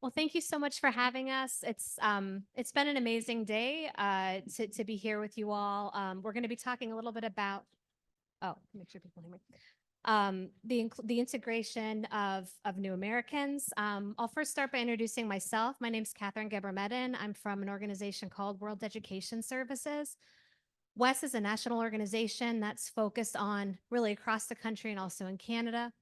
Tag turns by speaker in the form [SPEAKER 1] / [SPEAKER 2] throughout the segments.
[SPEAKER 1] Well, thank you so much for having us. It's been an amazing day to be here with you all. We're going to be talking a little bit about make sure people hear me. The integration of new Americans. I'll first start by introducing myself. My name's Catherine Gebremedin. I'm from an organization called World Education Services. WES is a national organization that's focused on really across the country and also in Canada,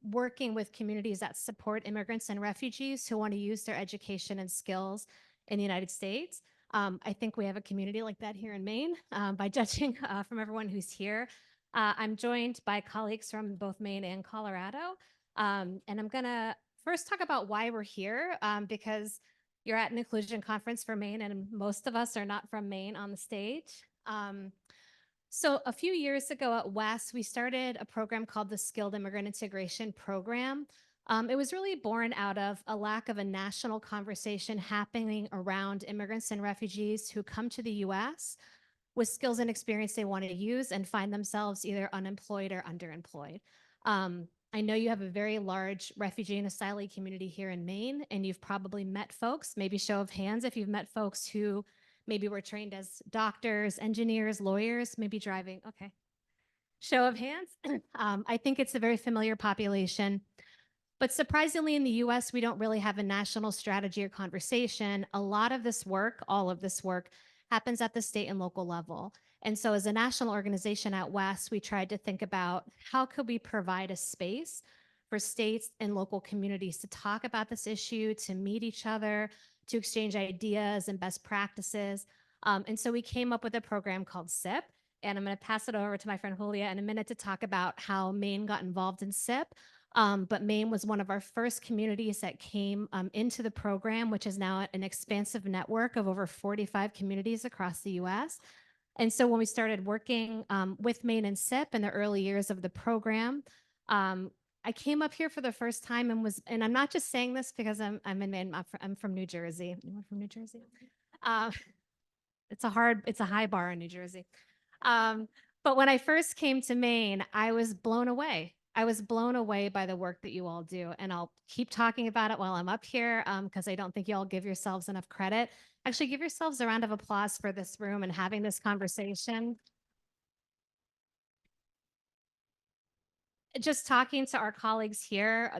[SPEAKER 1] working with communities that support immigrants and refugees who want to use their education and skills in the United States. I think we have a community like that here in Maine, by judging from everyone who's here. I'm joined by colleagues from both Maine and Colorado. And I'm going to first talk about why we're here, because you're at an inclusion conference for Maine, and most of us are not from Maine on the stage. So a few years ago at WES, we started a program called the Skilled Immigrant Integration Program. It was really born out of a lack of a national conversation happening around immigrants and refugees who come to the US with skills and experience they want to use and find themselves either unemployed or underemployed. I know you have a very large refugee and asylee community here in Maine, and you've probably met folks, maybe show of hands if you've met folks who maybe were trained as doctors, engineers, lawyers, maybe driving. Okay. Show of hands. I think it's a very familiar population. But surprisingly, in the US, we don't really have a national strategy or conversation. A lot of this work, all of this work, happens at the state and local level. And so as a national organization at WES, we tried to think about how could we provide a space for states and local communities to talk about this issue, to meet each other, to exchange ideas and best practices. And so we came up with a program called SIP. And I'm going to pass it over to my friend Julia in a minute to talk about how Maine got involved in SIP. But Maine was one of our first communities that came into the program, which is now an expansive network of over 45 communities across the US. And so when we started working with Maine and SIP in the early years of the program, I came up here for the first time and I'm not just saying this because I'm in Maine, I'm from New Jersey. Anyone from New Jersey? It's a high bar in New Jersey. But when I first came to Maine, I was blown away. I was blown away by the work that you all do. And I'll keep talking about it while I'm up here because I don't think you all give yourselves enough credit. Actually, give yourselves a round of applause for this room and having this conversation. Just talking to our colleagues here,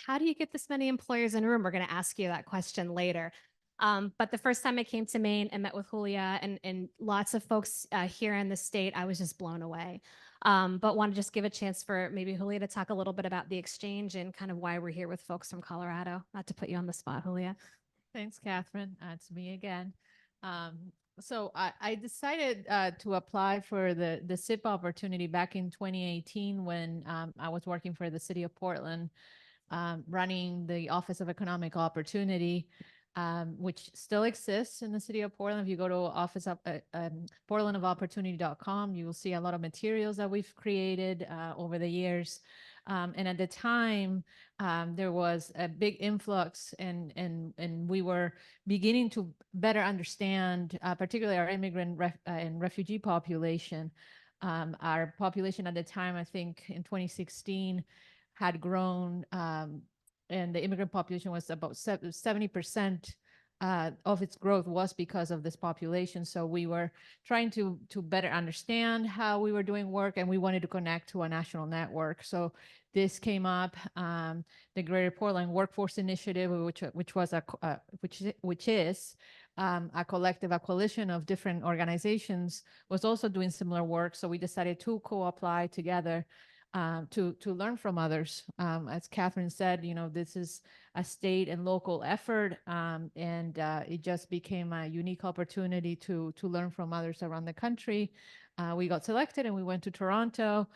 [SPEAKER 1] how do you get this many employers in a room? We're going to ask you that question later. But the first time I came to Maine and met with Julia and lots of folks here in the state, I was just blown away. But want to just give a chance for maybe Julia to talk a little bit about the exchange and kind of why we're here with folks from Colorado. Not to put you on the spot, Julia.
[SPEAKER 2] Thanks, Catherine. It's me again. So I decided to apply for the SIP opportunity back in 2018 when I was working for the city of Portland, running the Office of Economic Opportunity, which still exists in the city of Portland. If you go to office of portlandofopportunity.com, you will see a lot of materials that we've created over the years. And at the time, there was a big influx, and we were beginning to better understand, particularly our immigrant and refugee population. Our population at the time, I think in 2016, had grown, and the immigrant population was about 70% of its growth was because of this population. So we were trying to better understand how we were doing work, and we wanted to connect to a national network. So this came up, the Greater Portland Workforce Initiative, which is a collective, a coalition of different organizations, was also doing similar work. So we decided to co-apply together to learn from others. As Catherine said, this is a state and local effort, and it just became a unique opportunity to learn from others around the country. We got selected and we went to Toronto.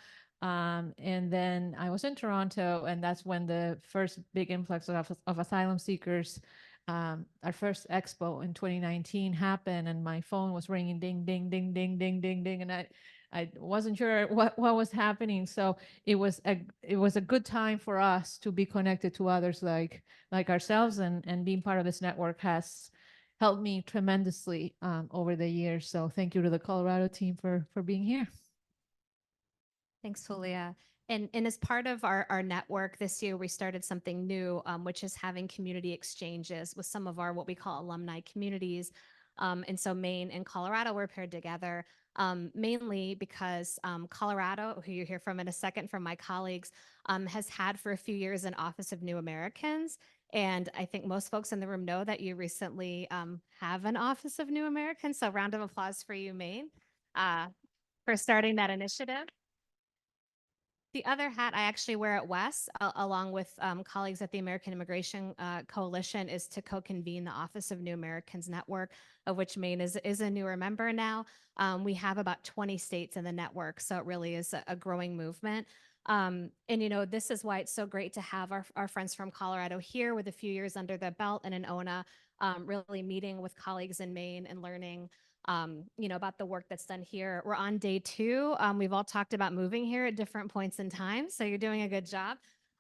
[SPEAKER 2] And then I was in Toronto, and that's when the first big influx of asylum seekers, our first expo in 2019 happened, and my phone was ringing, ding, ding, ding, ding, ding, ding, ding. And I wasn't sure what was happening. So it was a good time for us to be connected to others like ourselves, and being part of this network has helped me tremendously over the years. So thank you to the Colorado team for being here.
[SPEAKER 1] Thanks, Julia. And as part of our network this year, we started something new, which is having community exchanges with some of our what we call alumni communities. And so Maine and Colorado were paired together, mainly because Colorado, who you hear from in a second from my colleagues, has had for a few years an Office of New Americans. And I think most folks in the room know that you recently have an Office of New Americans. So round of applause for you, Maine, for starting that initiative. The other hat I actually wear at WES, along with colleagues at the American Immigration Coalition, is to co-convene the Office of New Americans Network, of which Maine is a newer member now. We have about 20 states in the network, so it really is a growing movement. And this is why it's so great to have our friends from Colorado here with a few years under the belt and in ONA, really meeting with colleagues in Maine and learning about the work that's done here. We're on day 2. We've all talked about moving here at different points in time, so you're doing a good job.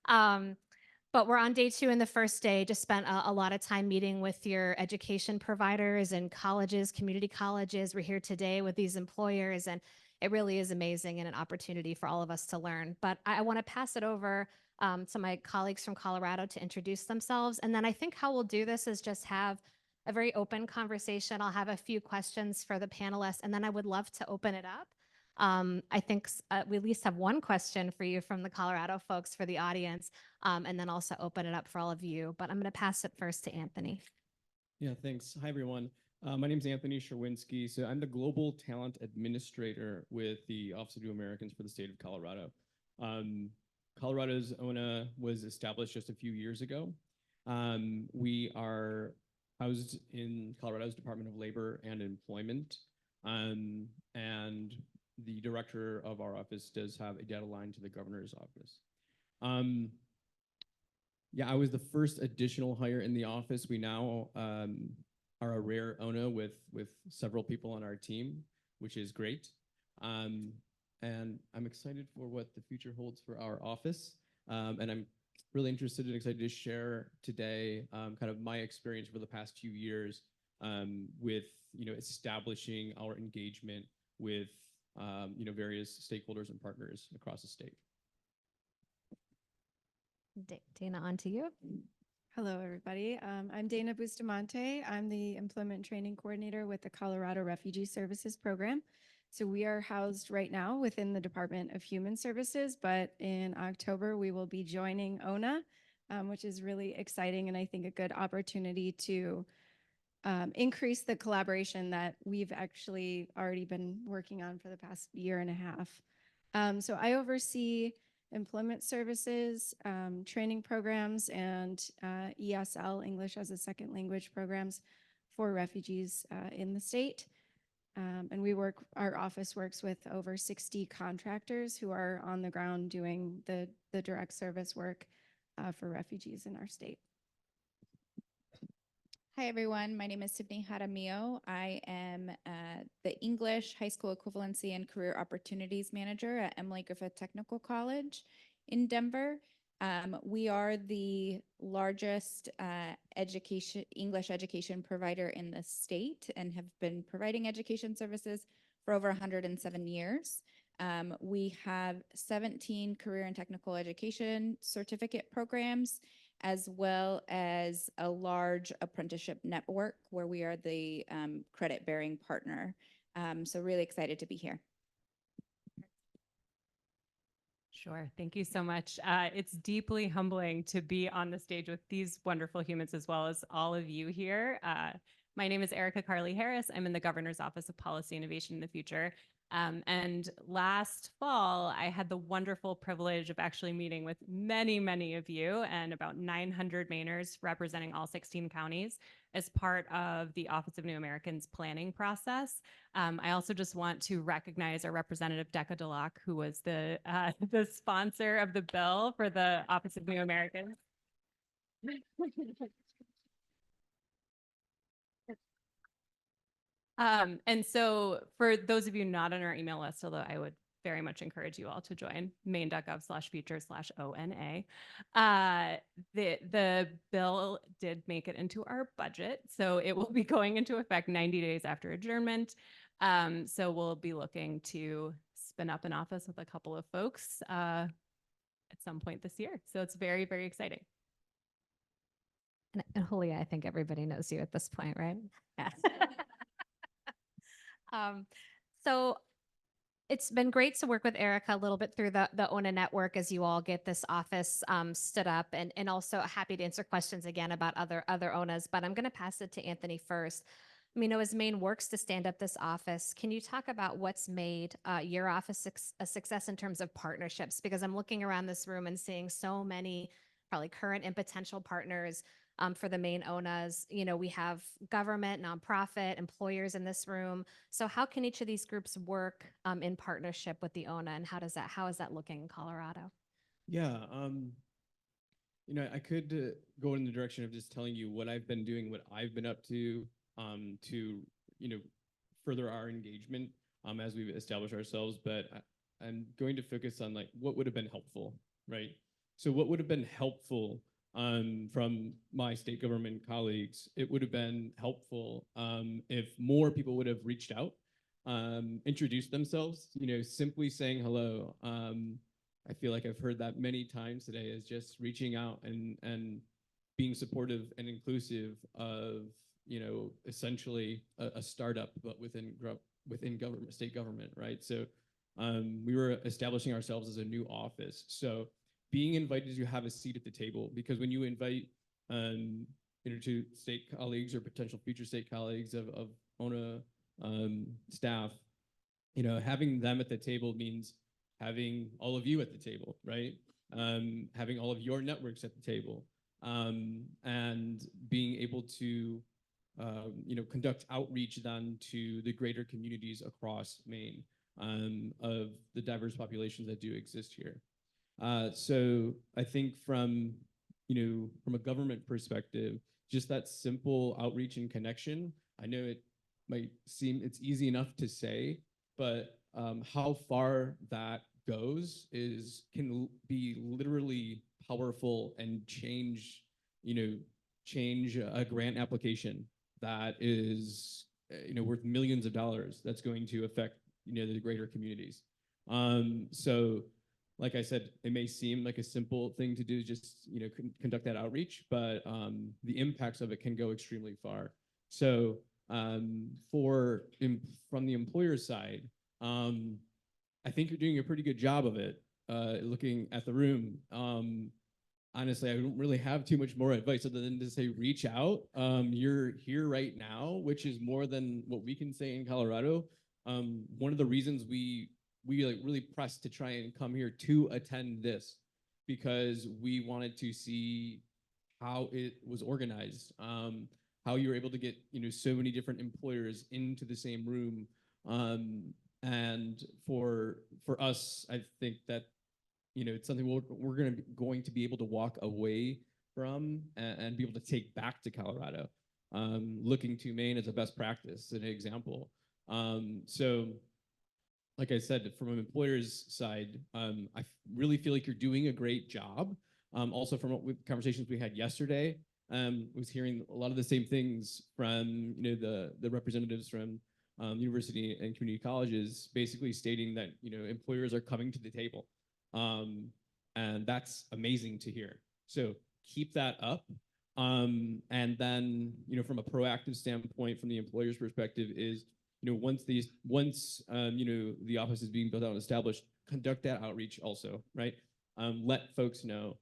[SPEAKER 1] But we're on day 2, and the first day just spent a lot of time meeting with your education providers and colleges, community colleges. We're here today with these employers, and it really is amazing and an opportunity for all of us to learn. But I want to pass it over to my colleagues from Colorado to introduce themselves. And then I think how we'll do this is just have a very open conversation. I'll have a few questions for the panelists, and then I would love to open it up. I think we at least have one question for you from the Colorado folks for the audience, and then also open it up for all of you. But I'm going to pass it first to Anthony.
[SPEAKER 3] Yeah, thanks. Hi, everyone. My name is Anthony Sherwinski. So I'm the Global Talent Administrator with the Office of New Americans for the state of Colorado. Colorado's ONA was established just a few years ago. We are housed in Colorado's Department of Labor and Employment. And the director of our office does have a data line to the governor's office. Yeah, I was the first additional hire in the office. We now are a rare ONA with several people on our team, which is great. And I'm excited for what the future holds for our office. And I'm really interested and excited to share today kind of my experience over the past few years with establishing our engagement with various stakeholders and partners across the state.
[SPEAKER 1] Dana, on to you.
[SPEAKER 4] Hello, everybody. I'm Dana Bustamante. I'm the Employment Training Coordinator with the Colorado Refugee Services Program. So we are housed right now within the Department of Human Services, but in October, we will be joining ONA, which is really exciting and I think a good opportunity to increase the collaboration that we've actually already been working on for the past year and a half. So I oversee employment services, training programs, and ESL, English as a Second Language programs for refugees in the state. And our office works with over 60 contractors who are on the ground doing the direct service work for refugees in our state.
[SPEAKER 5] Hi, everyone. My name is Tiffany Jaramillo. I am the English High School Equivalency and Career Opportunities Manager at Emily Griffith Technical College in Denver. We are the largest English education provider in the state and have been providing education services for over 107 years. We have 17 career and technical education certificate programs, as well as a large apprenticeship network where we are the credit-bearing partner. So really excited to be here.
[SPEAKER 6] Sure. Thank you so much. It's deeply humbling to be on the stage with these wonderful humans as well as all of you here. My name is Erica Carly Harris. I'm in the Governor's Office of Policy Innovation in the Future. And last fall, I had the wonderful privilege of actually meeting with many, many of you and about 900 Mainers representing all 16 counties as part of the Office of New Americans planning process. I also just want to recognize our representative, Decca Delac, who was the sponsor of the bill for the Office of New Americans. And so for those of you not on our email list, although I would very much encourage you all to join maine.gov/future/ONA. The bill did make it into our budget, so it will be going into effect 90 days after adjournment. So we'll be looking to spin up an office with a couple of folks at some point this year. So it's very, very exciting.
[SPEAKER 1] And Julia, I think everybody knows you at this point, right?
[SPEAKER 6] Yes.
[SPEAKER 1] Um, so it's been great to work with Erica a little bit through the ONA network as you all get this office stood up, and also happy to answer questions again about other ONAs, but I'm going to pass it to Anthony first. I mean, as Maine works to stand up this office, can you talk about what's made your office a success in terms of partnerships? Because I'm looking around this room and seeing so many probably current and potential partners for the Maine ONAs. You know, we have government, nonprofit, employers in this room. So how can each of these groups work in partnership with the ONA, and how is that looking in Colorado?
[SPEAKER 3] Yeah, you know, I could go in the direction of just telling you what I've been doing, what I've been up to you know, further our engagement as we've established ourselves. But I'm going to focus on like what would have been helpful, right? So what would have been helpful from my state government colleagues? It would have been helpful if more people would have reached out, introduced themselves, you know, simply saying hello. I feel like I've heard that many times today, is just reaching out and being supportive and inclusive of, you know, essentially a startup, but within government, state government, right? So we were establishing ourselves as a new office. So being invited to have a seat at the table, because when you invite you know, to state colleagues or potential future state colleagues of ONA staff, you know, having them at the table means having all of you at the table, right? Having all of your networks at the table, and being able to you know, conduct outreach then to the greater communities across Maine of the diverse populations that do exist here. So I think from, you know, from a government perspective, just that simple outreach and connection, I know it might seem it's easy enough to say, but how far that goes can be literally powerful and change, you know, change a grant application that is, you know, worth millions of dollars, that's going to affect, you know, the greater communities. So like I said, it may seem like a simple thing to do, just, you know, conduct that outreach, but the impacts of it can go extremely far. So from the employer side, I think you're doing a pretty good job of it. Looking at the room, honestly, I don't really have too much more advice other than to say reach out. You're here right now, which is more than what we can say in Colorado. One of the reasons we like really pressed to try and come here to attend this, because we wanted to see how it was organized, how you were able to get, you know, so many different employers into the same room. And for us, I think that, you know, it's something we're going to be able to walk away from and be able to take back to Colorado, looking to Maine as a best practice, an example. So like I said, from an employer's side, I really feel like you're doing a great job. Also, from conversations we had yesterday, was hearing a lot of the same things from, you know, the representatives from university and community colleges, basically stating that, you know, employers are coming to the table, and that's amazing to hear. So keep that up. And then, you know, from a proactive standpoint, from the employer's perspective, is, you know, once you know, the office is being built out and established, conduct that outreach also, right? Let folks know.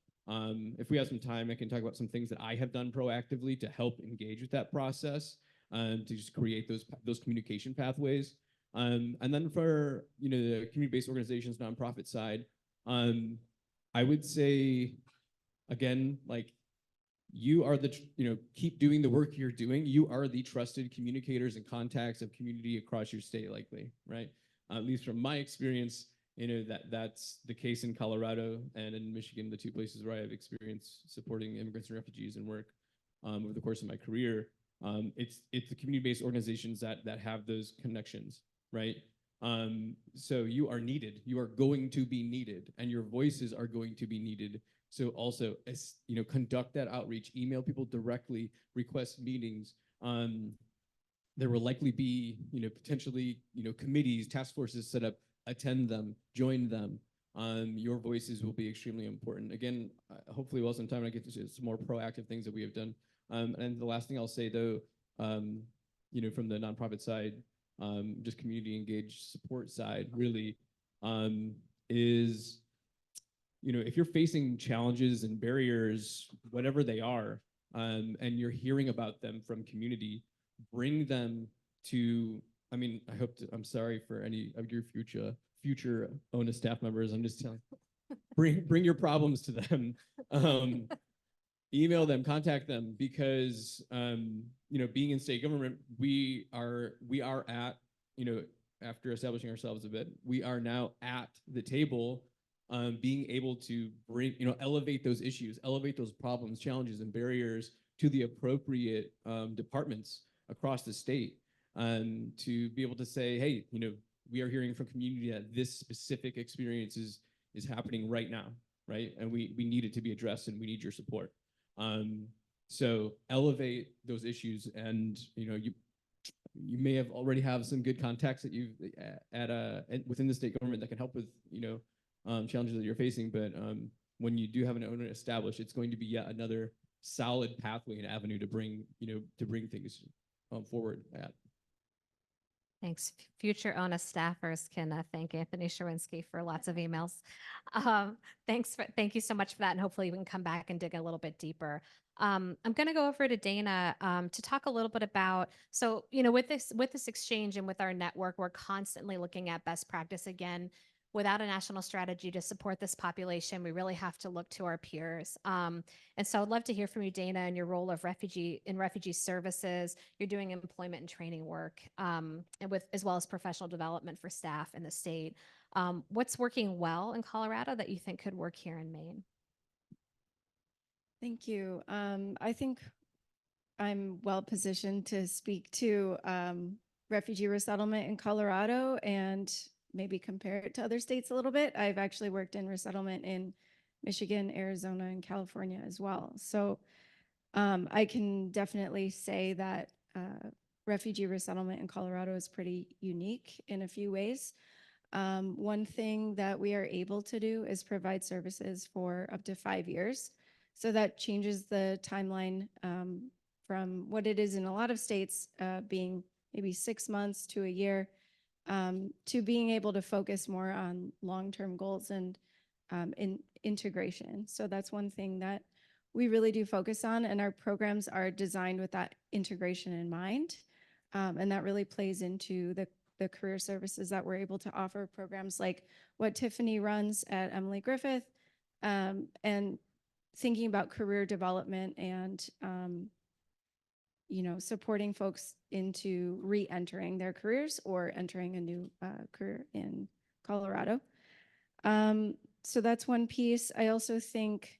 [SPEAKER 3] If we have some time, I can talk about some things that I have done proactively to help engage with that process, to just create those communication pathways. And then for, you know, the community-based organizations, nonprofit side, I would say, again, like, you are you know, keep doing the work you're doing. You are the trusted communicators and contacts of community across your state, likely, right? At least from my experience, you know, that's the case in Colorado and in Michigan, the two places where I have experience supporting immigrants and refugees and work over the course of my career. It's the community-based organizations that have those connections, right? So you are needed. You are going to be needed, and your voices are going to be needed. So also, as you know, conduct that outreach, email people directly, request meetings. There will likely be, you know, potentially, you know, committees, task forces set up, attend them, join them. your voices will be extremely important. Again, hopefully, well, sometime I get to some more proactive things that we have done. And the last thing I'll say, though, from the nonprofit side, just community engaged support side, really, is, if you're facing challenges and barriers, whatever they are, and you're hearing about them from community, bring them to. I mean, I'm sorry for any of your future ONA staff members. I'm just telling, bring your problems to them. Email them, contact them, because being in state government, we are at, after establishing ourselves a bit, we are now at the table, being able to bring, elevate those issues, elevate those problems, challenges, and barriers to the appropriate departments across the state, to be able to say, hey, we are hearing from community that this specific experience is happening right now, right? And we need it to be addressed, and we need your support. So elevate those issues, and you may have already have some good contacts that you've within the state government that can help with challenges that you're facing. But when you do have an owner established, it's going to be yet another solid pathway and avenue to bring things forward at.
[SPEAKER 1] Thanks. Future ONA staffers can thank Anthony Sherwinski for lots of emails. Thank you so much for that, and hopefully we can come back and dig a little bit deeper. I'm going to go over to Dana to talk a little bit about, so with this exchange and with our network, we're constantly looking at best practice. Again, without a national strategy to support this population, we really have to look to our peers. And so I'd love to hear from you, Dana, in your role of refugee services. You're doing employment and training work, and as well as professional development for staff in the state. What's working well in Colorado that you think could work here in Maine?
[SPEAKER 4] Thank you. I think I'm well positioned to speak to refugee resettlement in Colorado and maybe compare it to other states a little bit. I've actually worked in resettlement in Michigan, Arizona, and California as well. So I can definitely say that refugee resettlement in Colorado is pretty unique in a few ways. One thing that we are able to do is provide services for up to 5 years. So that changes the timeline from what it is in a lot of states, being maybe 6 months to a year, to being able to focus more on long-term goals and in integration. So that's one thing that we really do focus on, and our programs are designed with that integration in mind. And that really plays into the career services that we're able to offer, programs like what Tiffany runs at Emily Griffith, and thinking about career development and supporting folks into re-entering their careers or entering a new career in Colorado. So that's one piece. I also think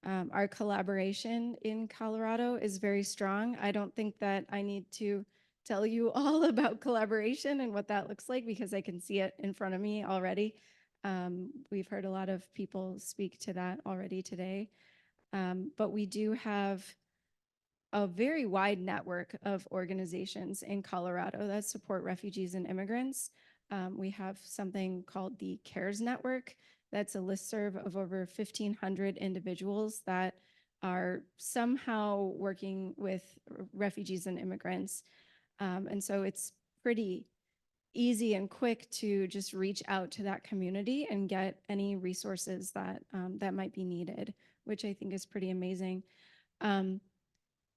[SPEAKER 4] our collaboration in Colorado is very strong. I don't think that I need to tell you all about collaboration and what that looks like, because I can see it in front of me already. We've heard a lot of people speak to that already today. But we do have a very wide network of organizations in Colorado that support refugees and immigrants. We have something called the CARES Network. That's a listserv of over 1,500 individuals that are somehow working with refugees and immigrants. And so it's pretty easy and quick to just reach out to that community and get any resources that that might be needed, which I think is pretty amazing.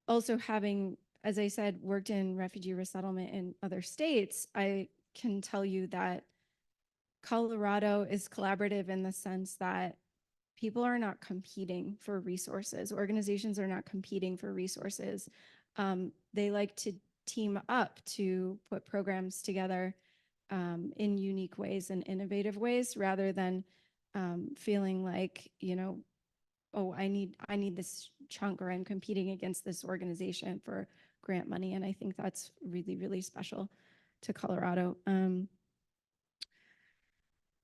[SPEAKER 4] Also, having, as I said, worked in refugee resettlement in other states, I can tell you that Colorado is collaborative in the sense that people are not competing for resources. Organizations are not competing for resources. They like to team up to put programs together in unique ways and innovative ways, rather than feeling like, oh, I need this chunk, or I'm competing against this organization for grant money. And I think that's really, really special to Colorado.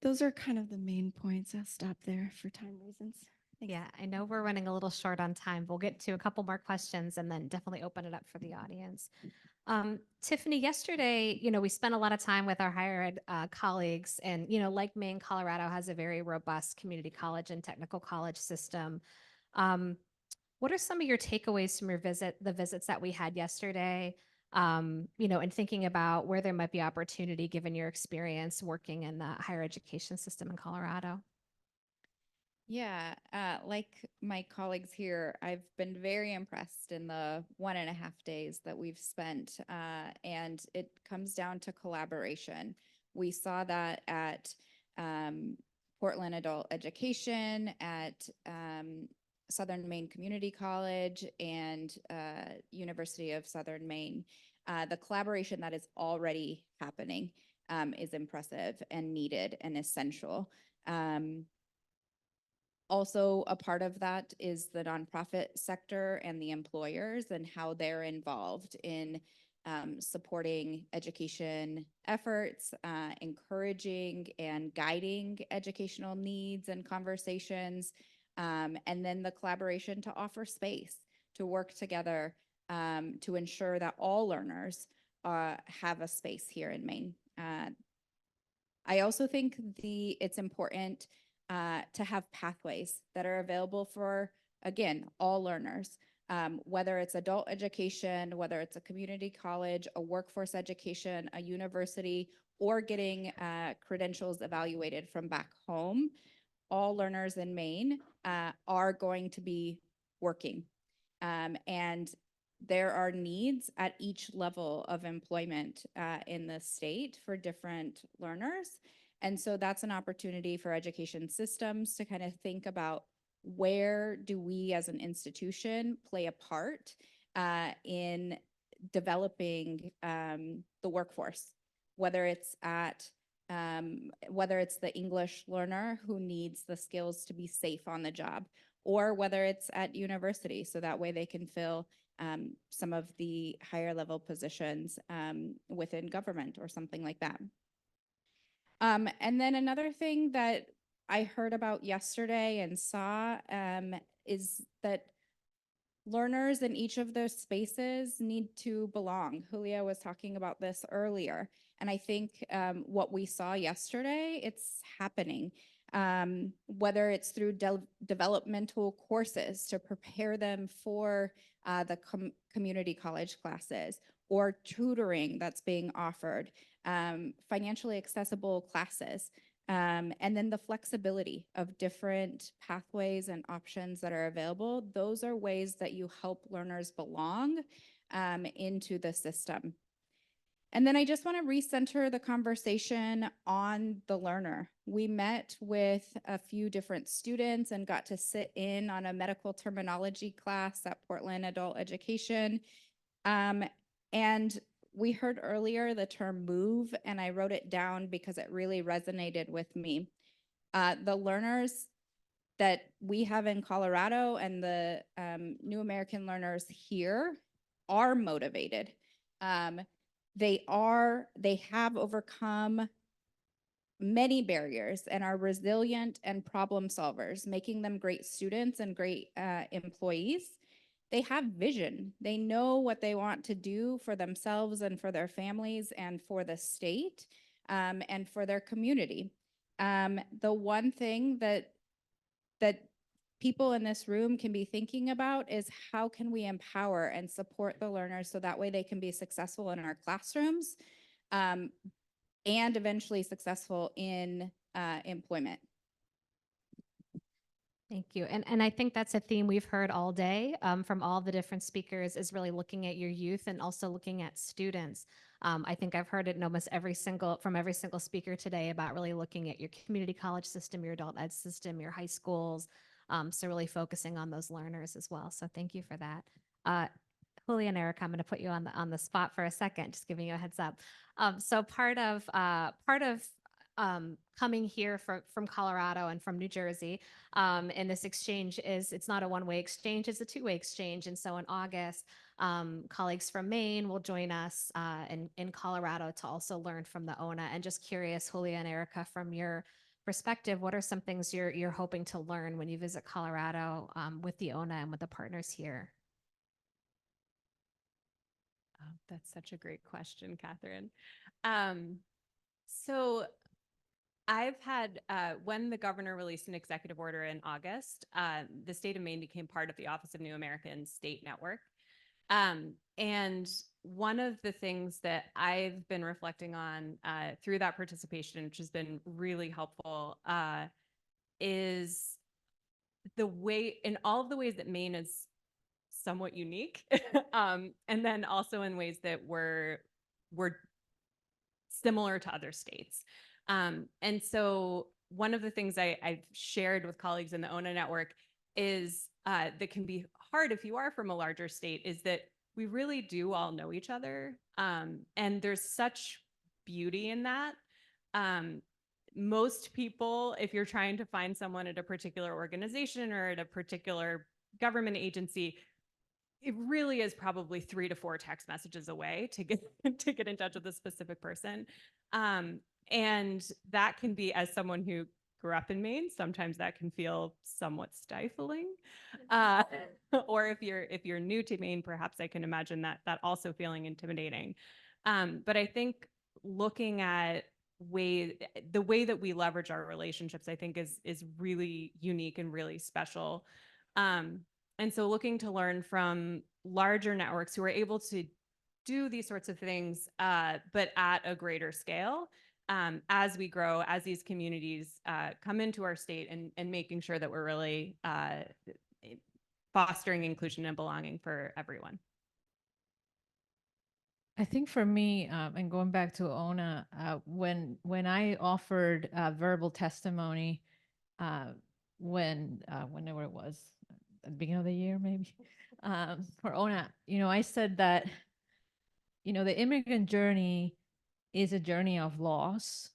[SPEAKER 4] Those are kind of the main points. I'll stop there for time reasons. Thanks.
[SPEAKER 1] Yeah, I know we're running a little short on time. We'll get to a couple more questions and then definitely open it up for the audience. Tiffany, yesterday, you know, we spent a lot of time with our higher ed colleagues, and, you know, like Maine, Colorado has a very robust community college and technical college system. Um, what are some of your takeaways from the visits that we had yesterday? You know, and thinking about where there might be opportunity given your experience working in the higher education system in Colorado.
[SPEAKER 5] Yeah, like my colleagues here, I've been very impressed in the 1.5 days that we've spent, and it comes down to collaboration. We saw that at Portland Adult Education, at Southern Maine Community College, and University of Southern Maine. The collaboration that is already happening is impressive and needed and essential. Also, a part of that is the nonprofit sector and the employers and how they're involved in supporting education efforts, encouraging and guiding educational needs and conversations, and then the collaboration to offer space, to work together to ensure that all learners have a space here in Maine. I also think it's important to have pathways that are available for, again, all learners, whether it's adult education, whether it's a community college, a workforce education, a university, or getting credentials evaluated from back home. All learners in Maine are going to be working. And there are needs at each level of employment in the state for different learners. And so that's an opportunity for education systems to kind of think about, where do we as an institution play a part in developing the workforce, whether it's the English learner who needs the skills to be safe on the job, or whether it's at university, so that way they can fill some of the higher level positions within government or something like that. And then another thing that I heard about yesterday and saw is that learners in each of those spaces need to belong. Julia was talking about this earlier. And I think what we saw yesterday, it's happening. Whether it's through developmental courses to prepare them for the community college classes, or tutoring that's being offered, financially accessible classes, and then the flexibility of different pathways and options that are available. Those are ways that you help learners belong into the system. And then I just want to recenter the conversation on the learner. We met with a few different students and got to sit in on a medical terminology class at Portland Adult Education. And we heard earlier the term move, and I wrote it down because it really resonated with me. The learners that we have in Colorado and the New American learners here are motivated. They have overcome many barriers and are resilient and problem solvers, making them great students and great employees. They have vision. They know what they want to do for themselves and for their families and for the state and for their community. The one thing that people in this room can be thinking about is, how can we empower and support the learners so that way they can be successful in our classrooms and eventually successful in employment.
[SPEAKER 1] Thank you. And I think that's a theme we've heard all day from all the different speakers, is really looking at your youth and also looking at students. I think I've heard it in almost every single speaker today about really looking at your community college system, your adult ed system, your high schools. So really focusing on those learners as well. So thank you for that. Julia and Erica, I'm going to put you on the spot for a second, just giving you a heads up. So part of coming here from Colorado and from New Jersey in this exchange is, it's not a one-way exchange, it's a two-way exchange. And so in August, colleagues from Maine will join us in Colorado to also learn from the ONA. And just curious, Julia and Erica, from your perspective, what are some things you're hoping to learn when you visit Colorado with the ONA and with the partners here?
[SPEAKER 6] Oh, that's such a great question, Catherine. So I've had, when the governor released an executive order in August, the state of Maine became part of the Office of New Americans State Network. And one of the things that I've been reflecting on through that participation, which has been really helpful, is the way, in all of the ways that Maine is somewhat unique, and then also in ways that we're similar to other states. And so one of the things I've shared with colleagues in the ONA network is that can be hard if you are from a larger state is that we really do all know each other. And there's such beauty in that. Most people, if you're trying to find someone at a particular organization or at a particular government agency, it really is probably 3 to 4 text messages away to get to get in touch with a specific person. And that can be, as someone who grew up in Maine, sometimes that can feel somewhat stifling. Or if you're new to Maine, perhaps I can imagine that also feeling intimidating. But I think looking at the way that we leverage our relationships, I think is really unique and really special. And so looking to learn from larger networks who are able to do these sorts of things, but at a greater scale, as we grow, as these communities come into our state, and making sure that we're really fostering inclusion and belonging for everyone.
[SPEAKER 2] I think for me, and going back to ONA, when I offered verbal testimony, whenever it was, at the beginning of the year, maybe, for ONA, I said that, the immigrant journey is a journey of loss.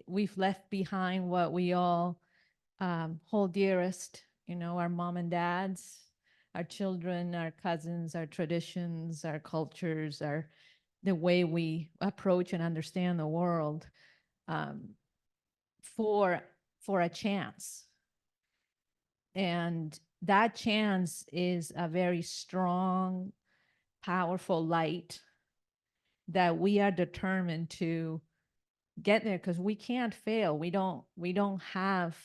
[SPEAKER 2] We've left behind what we all hold dearest, our mom and dads, our children, our cousins, our traditions, our cultures, the way we approach and understand the world, for a chance. And that chance is a very strong, powerful light that we are determined to get there, because we can't fail. We don't have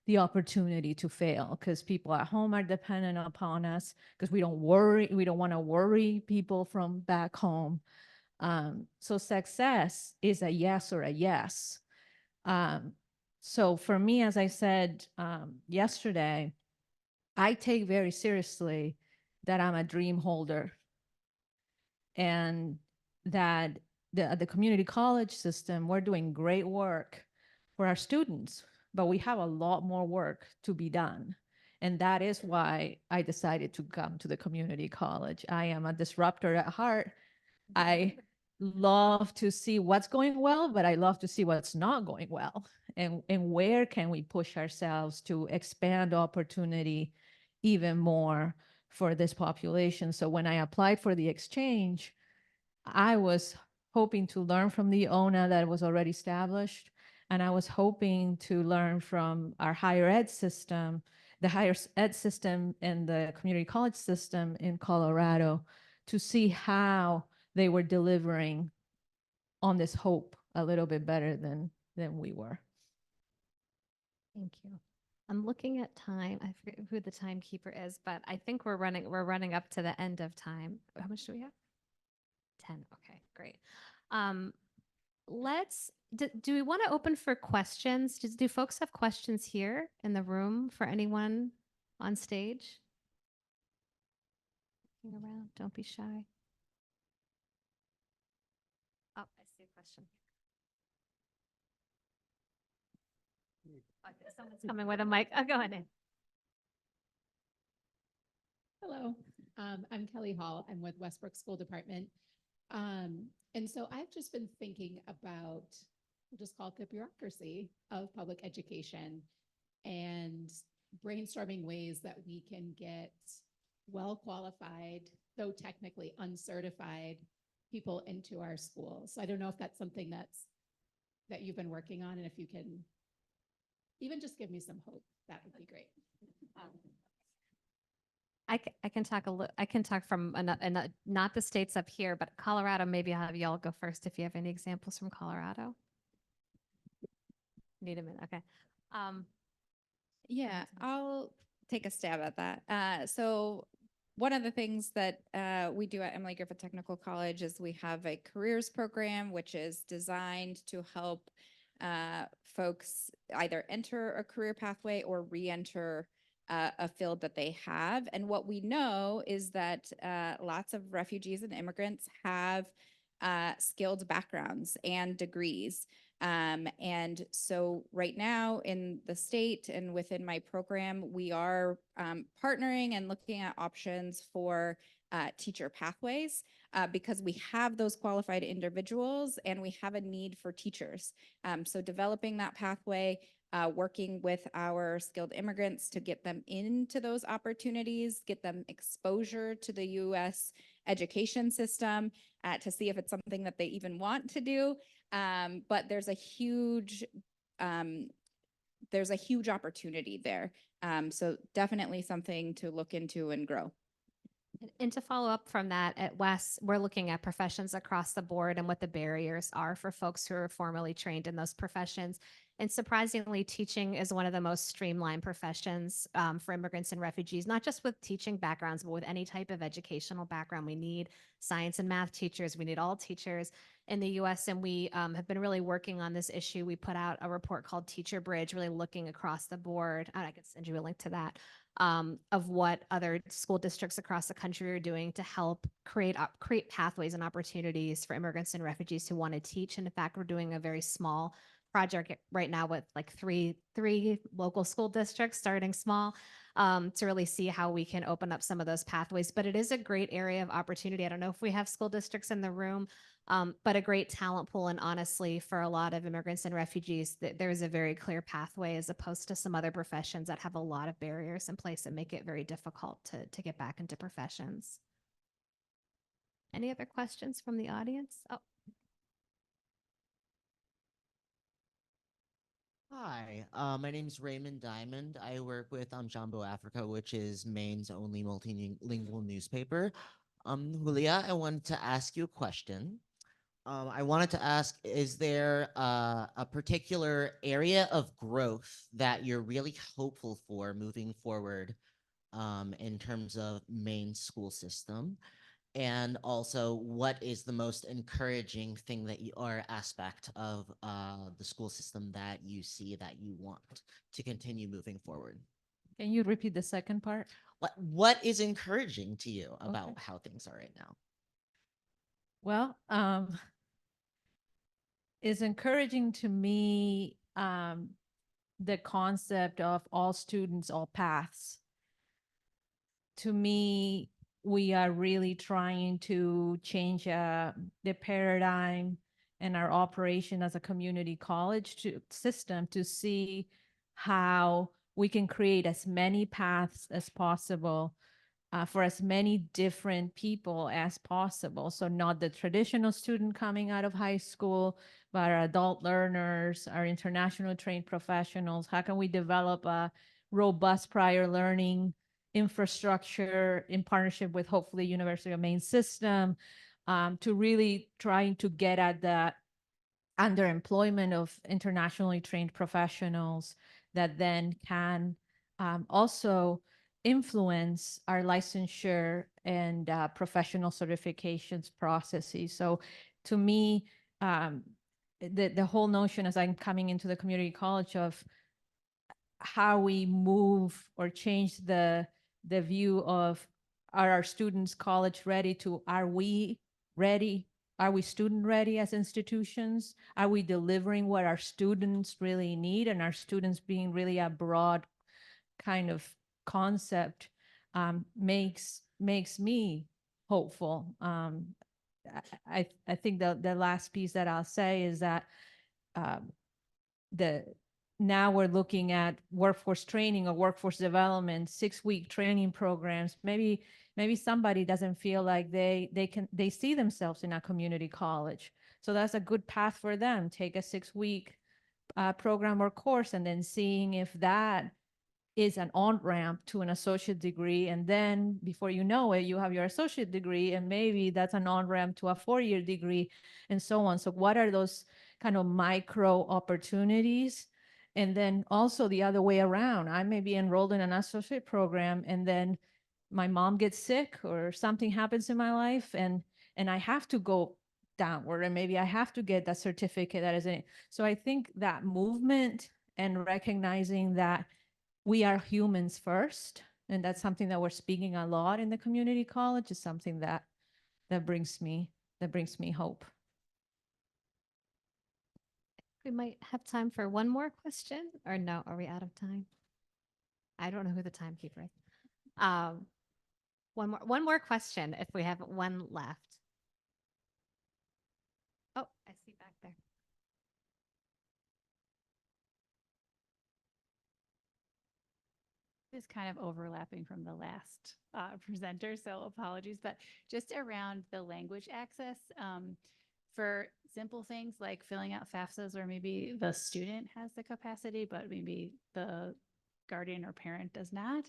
[SPEAKER 2] the opportunity to fail, because people at home are dependent upon us, because we don't want to worry people from back home. So success is a yes or a yes. So for me, as I said yesterday, I take very seriously that I'm a dream holder, and that the community college system, we're doing great work for our students, but we have a lot more work to be done. And that is why I decided to come to the community college. I am a disruptor at heart. I love to see what's going well, but I love to see what's not going well. And where can we push ourselves to expand opportunity even more for this population. So when I applied for the exchange, I was hoping to learn from the ONA that was already established. And I was hoping to learn from our higher ed system, the higher ed system and the community college system in Colorado, to see how they were delivering on this hope a little bit better than we were.
[SPEAKER 1] Thank you. I'm looking at time. I forget who the timekeeper is, but I think we're running up to the end of time. How much do we have? 10. Okay, great. Do we want to open for questions? Do folks have questions here in the room for anyone on stage? Looking around, don't be shy. Oh, I see a question. Okay, someone's coming with a mic. Oh, go ahead. Ann.
[SPEAKER 7] Hello, I'm Kelly Hall. I'm with Westbrook School Department. And so I've just been thinking about, we'll just call it the bureaucracy of public education, and brainstorming ways that we can get well-qualified, though technically uncertified, people into our schools. So I don't know if that's something that you've been working on, and if you can even just give me some hope, that would be great.
[SPEAKER 1] I can talk I can talk from not the states up here, but Colorado. Maybe I'll have y'all go first if you have any examples from Colorado. Need a minute. Okay.
[SPEAKER 5] Yeah,
[SPEAKER 1] Amazing.
[SPEAKER 5] I'll take a stab at that. So one of the things that we do at Emily Griffith Technical College is we have a careers program, which is designed to help folks either enter a career pathway or re-enter a field that they have. And what we know is that lots of refugees and immigrants have skilled backgrounds and degrees. And so right now in the state and within my program, we are partnering and looking at options for teacher pathways because we have those qualified individuals and we have a need for teachers. So developing that pathway, working with our skilled immigrants to get them into those opportunities, get them exposure to the U.S. education system to see if it's something that they even want to do. But there's a huge opportunity there. So definitely something to look into and grow.
[SPEAKER 1] And to follow up from that, at Wes, we're looking at professions across the board and what the barriers are for folks who are formally trained in those professions. And surprisingly, teaching is one of the most streamlined professions for immigrants and refugees, not just with teaching backgrounds, but with any type of educational background. We need science and math teachers. We need all teachers in the US. And we have been really working on this issue. We put out a report called Teacher Bridge, really looking across the board. I can send you a link to that. Of what other school districts across the country are doing to help create pathways and opportunities for immigrants and refugees who want to teach. And in fact, we're doing a very small project right now with like three local school districts, starting small, to really see how we can open up some of those pathways. But it is a great area of opportunity. I don't know if we have school districts in the room, but a great talent pool. And honestly, for a lot of immigrants and refugees, there is a very clear pathway as opposed to some other professions that have a lot of barriers in place that make it very difficult to get back into professions. Any other questions from the audience? Oh,
[SPEAKER 8] Hi, my name's Raymond Diamond. I work with Jambo Africa, which is Maine's only multilingual newspaper. Julia, I wanted to ask you a question. I wanted to ask, is there a particular area of growth that you're really hopeful for moving forward in terms of Maine school system? And also, what is the most encouraging thing that you or aspect of the school system that you see that you want to continue moving forward?
[SPEAKER 2] Can you repeat the second part?
[SPEAKER 8] What is encouraging to you about how things are right now?
[SPEAKER 2] Well, it's encouraging to me the concept of all students, all paths. To me, we are really trying to change the paradigm and our operation as a community college system to see how we can create as many paths as possible for as many different people as possible. So not the traditional student coming out of high school, but our adult learners, our international trained professionals. How can we develop a robust prior learning infrastructure in partnership with hopefully University of Maine system to really trying to get at that underemployment of internationally trained professionals that then can also influence our licensure and professional certifications processes. So to me, the whole notion as I'm coming into the community college of how we move or change the view of are our students college ready to, are we ready? Are we student ready as institutions? Are we delivering what our students really need, and our students being really a broad kind of concept makes me hopeful. I think the last piece that I'll say is that now we're looking at workforce training or workforce development, 6-week training programs. Maybe somebody doesn't feel like they see themselves in a community college. So that's a good path for them. Take a 6-week program or course and then seeing if that is an on-ramp to an associate degree. And then before you know it, you have your associate degree, and maybe that's an on-ramp to a 4-year degree and so on. So what are those kind of micro opportunities? And then also the other way around, I may be enrolled in an associate program, and then my mom gets sick or something happens in my life, and I have to go downward, and maybe I have to get that certificate that is in it. So I think that movement and recognizing that we are humans first, and that's something that we're speaking a lot in the community college, is something that brings me hope.
[SPEAKER 1] We might have time for one more question, or no, are we out of time? I don't know who the timekeeper is. One more question if we have one left. Oh, I see back there.
[SPEAKER 9] Is kind of overlapping from the last presenter, so apologies, but just around the language access for simple things like filling out FAFSAs, where maybe the student has the capacity, but maybe the guardian or parent does not.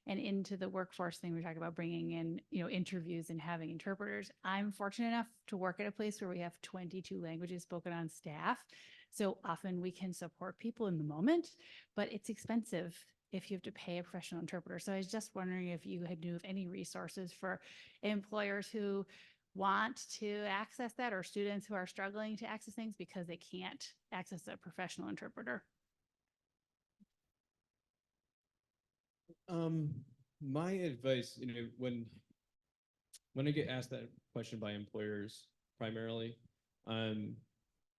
[SPEAKER 9] And into the workforce thing, we talk about bringing in, interviews and having interpreters. I'm fortunate enough to work at a place where we have 22 languages spoken on staff. So often we can support people in the moment, but it's expensive if you have to pay a professional interpreter. So I was just wondering if you had knew of any resources for employers who want to access that, or students who are struggling to access things because they can't access a professional interpreter.
[SPEAKER 3] My advice, when I get asked that question by employers primarily,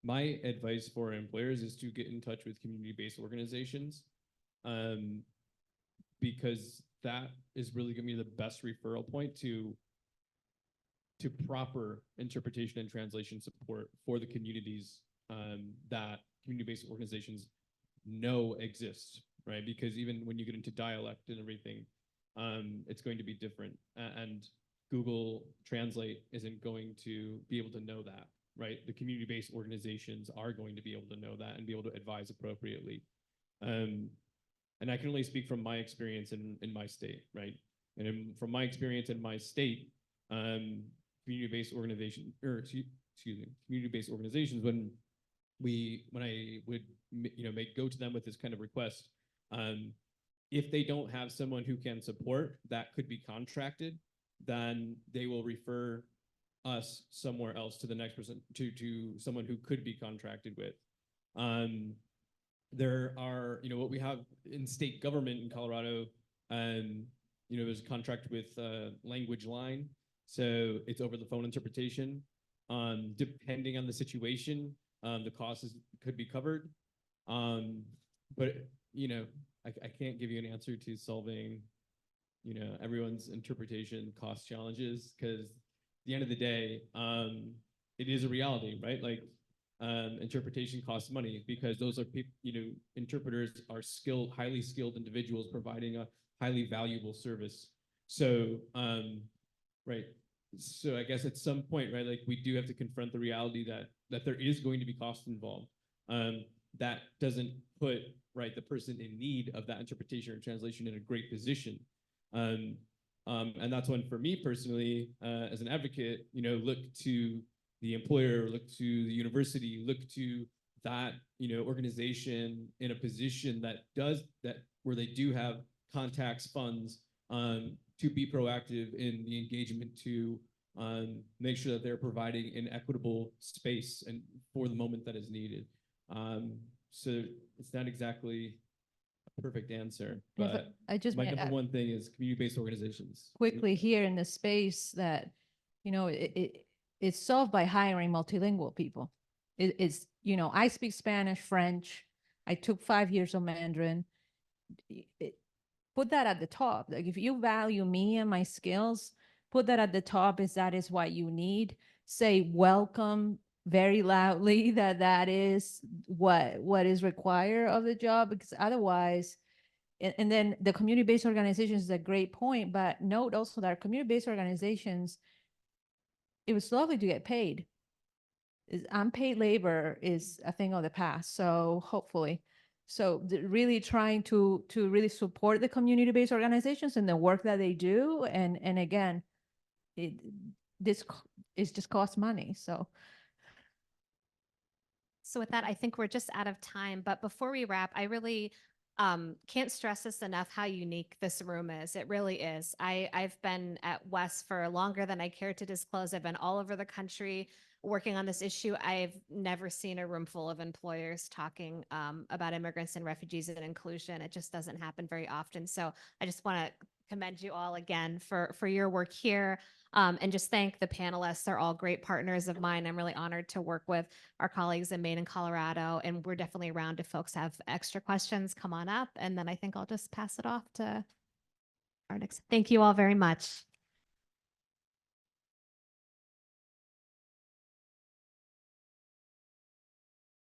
[SPEAKER 3] my advice for employers is to get in touch with community-based organizations, because that is really going to be the best referral point to proper interpretation and translation support for the communities that community-based organizations know exist, right? Because even when you get into dialect and everything, it's going to be different, and Google Translate isn't going to be able to know that, right? The community-based organizations are going to be able to know that and be able to advise appropriately. And I can only speak from my experience in my state, right? And from my experience in my state, community-based organization, or excuse me, community-based organizations, when I would go to them with this kind of request, if they don't have someone who can support that could be contracted, then they will refer us somewhere else to the next person, to someone who could be contracted with. There are, what we have in state government in Colorado, there's a contract with Language Line, so it's over the phone interpretation. Depending on the situation, the costs could be covered. But I can't give you an answer to solving, everyone's interpretation cost challenges, because at the end of the day, it is a reality, right? Like, interpretation costs money, because those are people, interpreters are highly skilled individuals providing a highly valuable service. So, right. So I guess at some point, right, like, we do have to confront the reality that there is going to be cost involved. That doesn't put, right, the person in need of that interpretation or translation in a great position. And that's when, for me personally, as an advocate, look to the employer, look to the university, look to that, organization in a position where they do have contacts, funds, to be proactive in the engagement, to make sure that they're providing an equitable space and for the moment that is needed. So it's not exactly a perfect answer,
[SPEAKER 2] Yeah,
[SPEAKER 3] but
[SPEAKER 2] I just
[SPEAKER 3] my
[SPEAKER 2] might
[SPEAKER 3] number
[SPEAKER 2] add
[SPEAKER 3] one thing is community-based organizations.
[SPEAKER 2] quickly here in the space that, it's solved by hiring multilingual people. It's, I speak Spanish, French. I took 5 years of Mandarin. Put that at the top. Like, if you value me and my skills, put that at the top, that is what you need. Say welcome very loudly, that is what is required of the job, because otherwise, and then the community-based organizations is a great point, but note also that community-based organizations, it was lovely to get paid. Unpaid labor is a thing of the past. So hopefully So really trying to really support the community-based organizations and the work that they do. And again, this is just cost money. So
[SPEAKER 1] with that, I think we're just out of time. But before we wrap, I really can't stress this enough how unique this room is. It really is. I've been at West for longer than I care to disclose. I've been all over the country working on this issue. I've never seen a room full of employers talking about immigrants and refugees and inclusion. It just doesn't happen very often. So I just want to commend you all again for your work here. And just thank the panelists. They're all great partners of mine. I'm really honored to work with our colleagues in Maine and Colorado. And we're definitely around if folks have extra questions, come on up. And then I think I'll just pass it off to our next. Thank you all very much.